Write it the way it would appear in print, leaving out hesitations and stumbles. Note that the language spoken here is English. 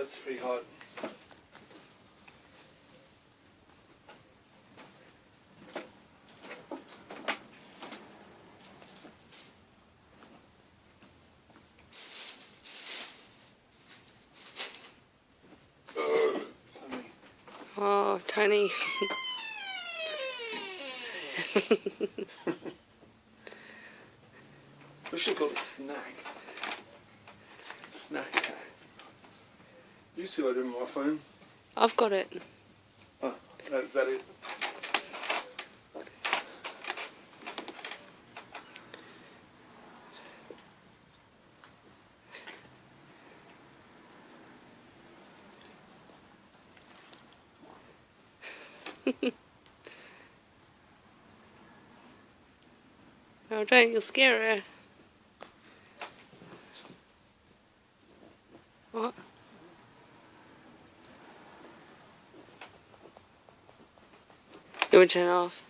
That's pretty hot. Oh, Tony. We should call it snack. Snack attack. You see what I did with my phone? I've got it. Oh, is that it? Oh, don't, you'll scare her. What? You want to turn it off?